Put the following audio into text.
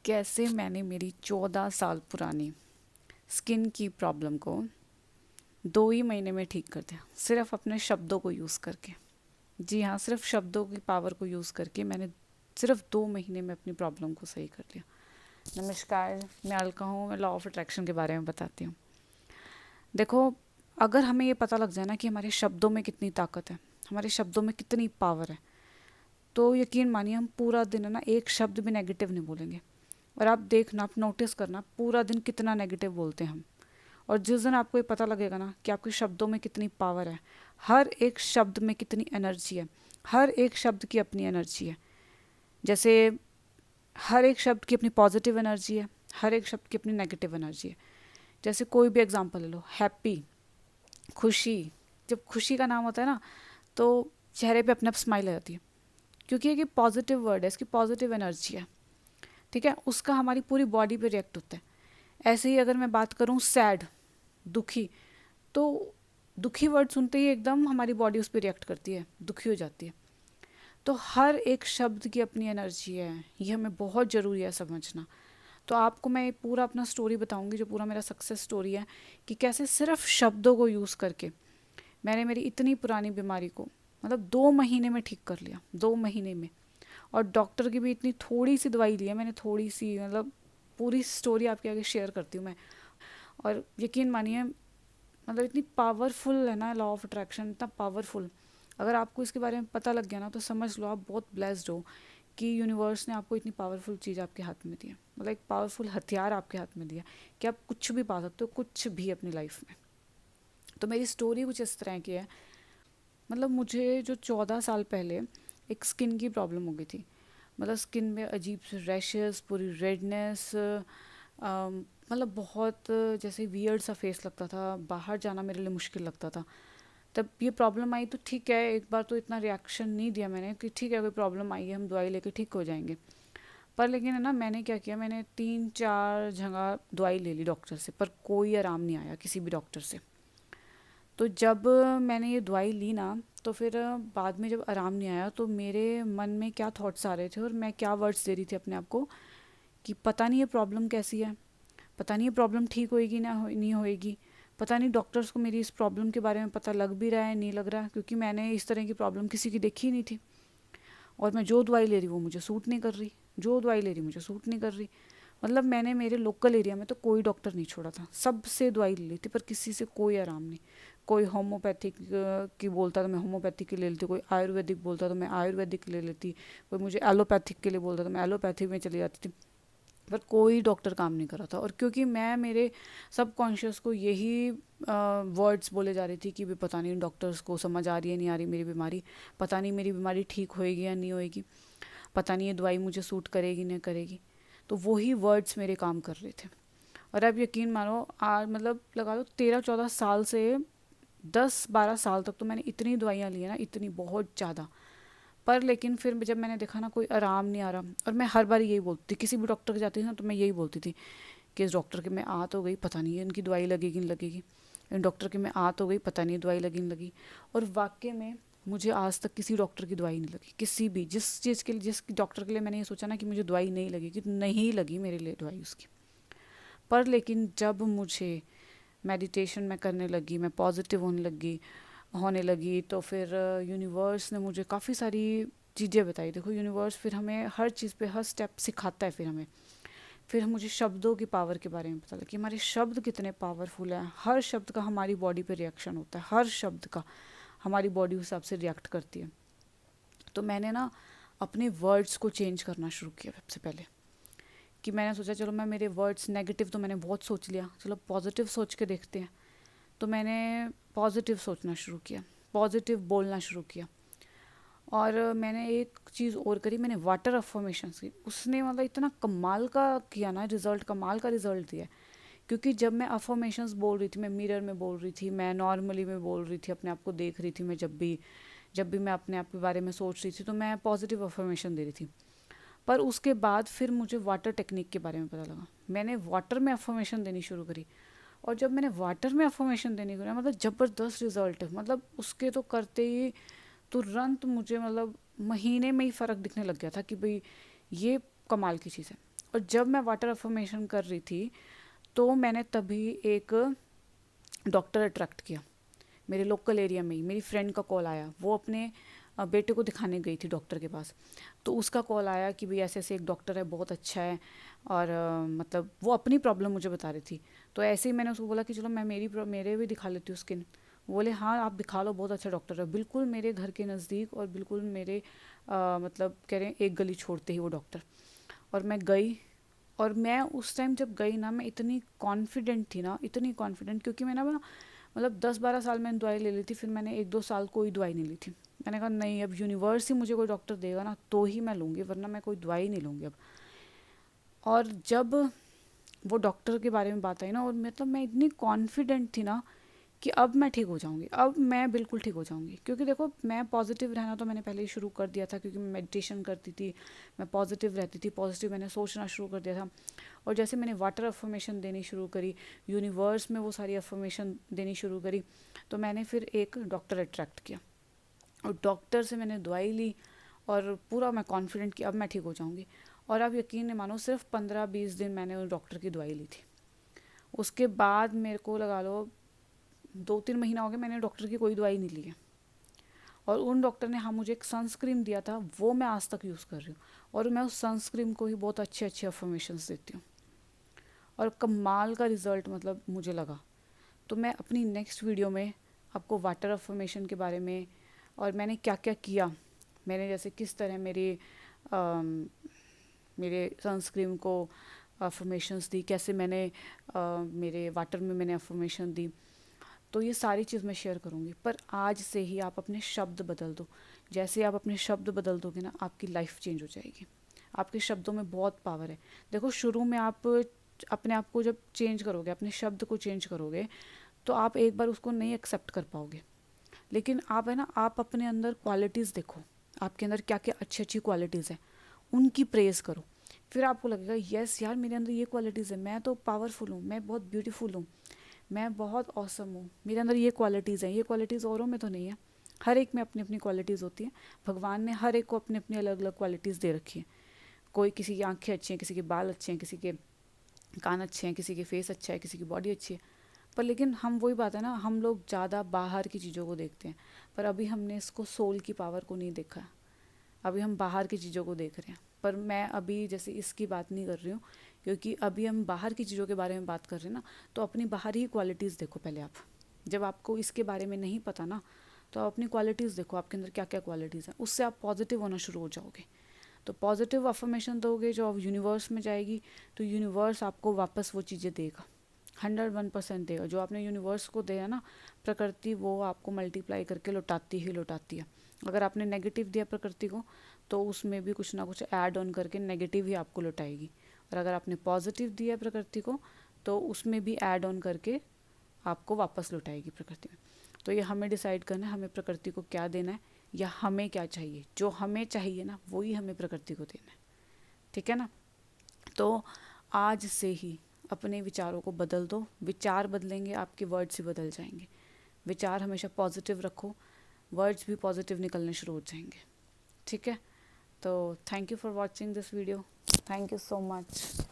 कैसे मैंने मेरी 14 साल पुरानी स्किन की प्रॉब्लम को 2 ही महीने में ठीक कर दिया, सिर्फ अपने शब्दों को यूज़ करके। जी हाँ, सिर्फ शब्दों की पावर को यूज़ करके मैंने सिर्फ 2 महीने में अपनी प्रॉब्लम को सही कर दिया। नमस्कार, मैं अलका हूँ। मैं लॉ ऑफ अट्रैक्शन के बारे में बताती हूँ। देखो, अगर हमें ये पता लग जाए ना कि हमारे शब्दों में कितनी ताकत है, हमारे शब्दों में कितनी पावर है, तो यकीन मानिए हम पूरा दिन है ना एक शब्द भी नेगेटिव नहीं बोलेंगे। और आप देखना, आप नोटिस करना पूरा दिन कितना नेगेटिव बोलते हैं हम। और जिस दिन आपको ये पता लगेगा ना कि आपके शब्दों में कितनी पावर है, हर एक शब्द में कितनी एनर्जी है, हर एक शब्द की अपनी एनर्जी है। जैसे हर एक शब्द की अपनी पॉजिटिव एनर्जी है, हर एक शब्द की अपनी नेगेटिव एनर्जी है। जैसे कोई भी एग्जांपल ले लो, हैप्पी, खुशी। जब खुशी का नाम होता है ना, तो चेहरे पे अपने आप स्माइल आ जाती है, क्योंकि ये पॉजिटिव वर्ड है, इसकी पॉजिटिव एनर्जी है। ठीक है, उसका हमारी पूरी बॉडी पे रिएक्ट होता है। ऐसे ही अगर मैं बात करूँ सैड, दुखी, तो दुखी वर्ड सुनते ही एकदम हमारी बॉडी उस पर रिएक्ट करती है, दुखी हो जाती है। तो हर एक शब्द की अपनी एनर्जी है, ये हमें बहुत ज़रूरी है समझना। तो आपको मैं पूरा अपना स्टोरी बताऊंगी, जो पूरा मेरा सक्सेस स्टोरी है, कि कैसे सिर्फ शब्दों को यूज़ करके मैंने मेरी इतनी पुरानी बीमारी को मतलब 2 महीने में ठीक कर लिया, 2 महीने में। और डॉक्टर की भी इतनी थोड़ी सी दवाई ली है मैंने, थोड़ी सी, मतलब पूरी स्टोरी आपके आगे शेयर करती हूँ मैं। और यकीन मानिए, मतलब इतनी पावरफुल है ना लॉ ऑफ अट्रैक्शन, इतना पावरफुल। अगर आपको इसके बारे में पता लग गया ना, तो समझ लो आप बहुत ब्लेस्ड हो कि यूनिवर्स ने आपको इतनी पावरफुल चीज़ आपके हाथ में दी है, मतलब एक पावरफुल हथियार आपके हाथ में दिया कि आप कुछ भी पा सकते हो, कुछ भी अपनी लाइफ में। तो मेरी स्टोरी कुछ इस तरह की है। मतलब मुझे जो 14 साल पहले एक स्किन की प्रॉब्लम हो गई थी। मतलब स्किन में अजीब से रैशेस, पूरी रेडनेस, मतलब बहुत जैसे वियर्ड सा फेस लगता था, बाहर जाना मेरे लिए मुश्किल लगता था। तब ये प्रॉब्लम आई तो ठीक है, एक बार तो इतना रिएक्शन नहीं दिया मैंने कि ठीक है कोई प्रॉब्लम आई है, हम दवाई लेके ठीक हो जाएंगे। पर लेकिन है ना, मैंने क्या किया, मैंने 3-4 जगह दवाई ले ली डॉक्टर से, पर कोई आराम नहीं आया किसी भी डॉक्टर से। तो जब मैंने ये दवाई ली ना, तो फिर बाद में जब आराम नहीं आया, तो मेरे मन में क्या थॉट्स आ रहे थे और मैं क्या वर्ड्स दे रही थी अपने आप को, कि पता नहीं ये प्रॉब्लम कैसी है, पता नहीं ये प्रॉब्लम ठीक होएगी नहीं होएगी, पता नहीं डॉक्टर्स को मेरी इस प्रॉब्लम के बारे में पता लग भी रहा है नहीं लग रहा, क्योंकि मैंने इस तरह की प्रॉब्लम किसी की देखी ही नहीं थी। और मैं जो दवाई ले रही वो मुझे सूट नहीं कर रही, जो दवाई ले रही मुझे सूट नहीं कर रही। मतलब मैंने मेरे लोकल एरिया में तो कोई डॉक्टर नहीं छोड़ा था, सबसे दवाई ले ली थी, पर किसी से कोई आराम नहीं। कोई होम्योपैथिक की बोलता तो मैं होम्योपैथिक की ले लेती, कोई आयुर्वेदिक बोलता तो मैं आयुर्वेदिक ले लेती, कोई मुझे एलोपैथिक के लिए बोलता तो मैं एलोपैथिक में चली जाती थी। पर कोई डॉक्टर काम नहीं कर रहा था। और क्योंकि मैं मेरे सबकॉन्शियस को यही वर्ड्स बोले जा रही थी कि भी पता नहीं डॉक्टर्स को समझ आ रही है नहीं आ रही मेरी बीमारी, पता नहीं मेरी बीमारी ठीक होएगी या नहीं होएगी, पता नहीं ये दवाई मुझे सूट करेगी नहीं करेगी। तो वही वर्ड्स मेरे काम कर रहे थे। और अब यकीन मानो, आज मतलब लगा लो 13-14 साल से 10-12 साल तक तो मैंने इतनी दवाइयाँ ली है ना, इतनी बहुत ज़्यादा। पर लेकिन फिर जब मैंने देखा ना कोई आराम नहीं आ रहा, और मैं हर बार यही बोलती थी, किसी भी डॉक्टर के जाती थी ना तो मैं यही बोलती थी कि इस डॉक्टर के मैं आ तो गई, पता नहीं इनकी दवाई लगेगी नहीं लगेगी, इन डॉक्टर के मैं आ तो गई, पता नहीं दवाई लगी नहीं लगी। और वाकई में मुझे आज तक किसी डॉक्टर की दवाई नहीं लगी, किसी भी जिस चीज़ के लिए, जिस डॉक्टर के लिए मैंने ये सोचा ना कि मुझे दवाई नहीं लगेगी, तो नहीं लगी मेरे लिए दवाई उसकी। पर लेकिन जब मुझे मेडिटेशन में करने लगी, मैं पॉजिटिव होने लगी, तो फिर यूनिवर्स ने मुझे काफ़ी सारी चीज़ें बताई। देखो, यूनिवर्स फिर हमें हर चीज़ पे हर स्टेप सिखाता है फिर हमें। फिर मुझे शब्दों की पावर के बारे में पता लगा कि हमारे शब्द कितने पावरफुल हैं। हर शब्द का हमारी बॉडी पे रिएक्शन होता है, हर शब्द का हमारी बॉडी उस हिसाब से रिएक्ट करती है। तो मैंने ना अपने वर्ड्स को चेंज करना शुरू किया सबसे पहले। कि मैंने सोचा चलो मैं मेरे वर्ड्स, नेगेटिव तो मैंने बहुत सोच लिया, चलो पॉजिटिव सोच के देखते हैं। तो मैंने पॉजिटिव सोचना शुरू किया, पॉजिटिव बोलना शुरू किया। और मैंने एक चीज़ और करी, मैंने वाटर अफर्मेशंस की। उसने मतलब इतना कमाल का किया ना रिज़ल्ट, कमाल का रिज़ल्ट दिया। क्योंकि जब मैं अफर्मेशंस बोल रही थी, मैं मिरर में बोल रही थी, मैं नॉर्मली में बोल रही थी, अपने आप को देख रही थी, मैं जब भी मैं अपने आप के बारे में सोच रही थी तो मैं पॉजिटिव अफर्मेशन दे रही थी। पर उसके बाद फिर मुझे वाटर टेक्निक के बारे में पता लगा, मैंने वाटर में अफर्मेशन देनी शुरू करी। और जब मैंने वाटर में अफर्मेशन देने को, मतलब ज़बरदस्त रिजल्ट है। मतलब उसके तो करते ही तुरंत मुझे मतलब महीने में ही फ़र्क दिखने लग गया था कि भाई ये कमाल की चीज़ है। और जब मैं वाटर अफर्मेशन कर रही थी तो मैंने तभी एक डॉक्टर अट्रैक्ट किया मेरे लोकल एरिया में ही। मेरी फ्रेंड का कॉल आया, वो अपने बेटे को दिखाने गई थी डॉक्टर के पास, तो उसका कॉल आया कि भाई ऐसे ऐसे एक डॉक्टर है, बहुत अच्छा है। और मतलब वो अपनी प्रॉब्लम मुझे बता रही थी। तो ऐसे ही मैंने उसको बोला कि चलो मैं मेरे भी दिखा लेती हूँ स्किन। वो बोले हाँ आप दिखा लो, बहुत अच्छा डॉक्टर है, बिल्कुल मेरे घर के नज़दीक और बिल्कुल मेरे मतलब कह रहे हैं एक गली छोड़ते ही वो डॉक्टर। और मैं गई, और मैं उस टाइम जब गई ना, मैं इतनी कॉन्फिडेंट थी ना, इतनी कॉन्फिडेंट, क्योंकि मैंने ना मतलब 10-12 साल मैंने दवाई ले ली थी, फिर मैंने 1-2 साल कोई दवाई नहीं ली थी। मैंने कहा नहीं, अब यूनिवर्स ही मुझे कोई डॉक्टर देगा ना तो ही मैं लूँगी, वरना मैं कोई दवाई नहीं लूँगी अब। और जब वो डॉक्टर के बारे में बात आई ना, और मतलब मैं इतनी कॉन्फिडेंट थी ना कि अब मैं ठीक हो जाऊंगी, अब मैं बिल्कुल ठीक हो जाऊंगी। क्योंकि देखो मैं पॉजिटिव रहना तो मैंने पहले ही शुरू कर दिया था, क्योंकि मैं मेडिटेशन करती थी, मैं पॉजिटिव रहती थी, पॉजिटिव मैंने सोचना शुरू कर दिया था। और जैसे मैंने वाटर अफर्मेशन देनी शुरू करी, यूनिवर्स में वो सारी अफर्मेशन देनी शुरू करी, तो मैंने फिर एक डॉक्टर अट्रैक्ट किया और डॉक्टर से मैंने दवाई ली, और पूरा मैं कॉन्फिडेंट कि अब मैं ठीक हो जाऊंगी। और आप यकीन नहीं मानो, सिर्फ 15-20 दिन मैंने उस डॉक्टर की दवाई ली थी। उसके बाद मेरे को लगा लो 2-3 महीना हो गया मैंने डॉक्टर की कोई दवाई नहीं ली है। और उन डॉक्टर ने हाँ मुझे एक सनस्क्रीन दिया था, वो मैं आज तक यूज़ कर रही हूँ, और मैं उस सनस्क्रीन को ही बहुत अच्छे अच्छे अफर्मेशंस देती हूँ, और कमाल का रिज़ल्ट मतलब मुझे लगा। तो मैं अपनी नेक्स्ट वीडियो में आपको वाटर अफर्मेशन के बारे में, और मैंने क्या क्या किया, मैंने जैसे किस तरह मेरे सनस्क्रीन को अफर्मेशंस दी, कैसे मैंने मेरे वाटर में मैंने अफर्मेशन दी, तो ये सारी चीज़ मैं शेयर करूँगी। पर आज से ही आप अपने शब्द बदल दो। जैसे आप अपने शब्द बदल दोगे ना, आपकी लाइफ चेंज हो जाएगी। आपके शब्दों में बहुत पावर है। देखो शुरू में आप अपने आप को जब चेंज करोगे, अपने शब्द को चेंज करोगे, तो आप एक बार उसको नहीं एक्सेप्ट कर पाओगे। लेकिन आप है ना, आप अपने अंदर क्वालिटीज़ देखो, आपके अंदर क्या क्या अच्छी अच्छी क्वालिटीज़ हैं, उनकी प्रेज़ करो। फिर आपको लगेगा यस यार मेरे अंदर ये क्वालिटीज़ है, मैं तो पावरफुल हूँ, मैं बहुत ब्यूटीफुल हूँ, मैं बहुत ऑसम हूँ, मेरे अंदर ये क्वालिटीज़ हैं। ये क्वालिटीज़ औरों में तो नहीं है, हर एक में अपनी अपनी क्वालिटीज़ होती हैं। भगवान ने हर एक को अपनी अपनी अलग अलग क्वालिटीज़ दे रखी है। कोई किसी की आंखें अच्छी हैं, किसी के बाल अच्छे हैं, किसी के कान अच्छे हैं, किसी के फेस अच्छा है, किसी की बॉडी अच्छी है। पर लेकिन हम वही बात है ना, हम लोग ज़्यादा बाहर की चीज़ों को देखते हैं, पर अभी हमने इसको सोल की पावर को नहीं देखा है। अभी हम बाहर की चीज़ों को देख रहे हैं। पर मैं अभी जैसे इसकी बात नहीं कर रही हूँ, क्योंकि अभी हम बाहर की चीज़ों के बारे में बात कर रहे हैं ना, तो अपनी बाहरी ही क्वालिटीज़ देखो पहले आप। जब आपको इसके बारे में नहीं पता ना, तो आप अपनी क्वालिटीज़ देखो, आपके अंदर क्या क्या क्वालिटीज़ हैं, उससे आप पॉजिटिव होना शुरू हो जाओगे। तो पॉजिटिव अफर्मेशन दोगे जो अब यूनिवर्स में जाएगी, तो यूनिवर्स आपको वापस वो चीज़ें देगा, 101% देगा। जो आपने यूनिवर्स को दिया ना, प्रकृति वो आपको मल्टीप्लाई करके लौटाती ही लौटाती है। अगर आपने नेगेटिव दिया प्रकृति को, तो उसमें भी कुछ ना कुछ ऐड ऑन करके नेगेटिव ही आपको लौटाएगी। और अगर आपने पॉजिटिव दिया प्रकृति को, तो उसमें भी ऐड ऑन करके आपको वापस लौटाएगी प्रकृति में। तो ये हमें डिसाइड करना है, हमें प्रकृति को क्या देना है या हमें क्या चाहिए। जो हमें चाहिए ना, वही हमें प्रकृति को देना है। ठीक है ना। तो आज से ही अपने विचारों को बदल दो। विचार बदलेंगे, आपके वर्ड्स भी बदल जाएंगे। विचार हमेशा पॉजिटिव रखो, वर्ड्स भी पॉजिटिव निकलने शुरू हो जाएंगे। ठीक है। तो thank you for watching this video. Thank you so much.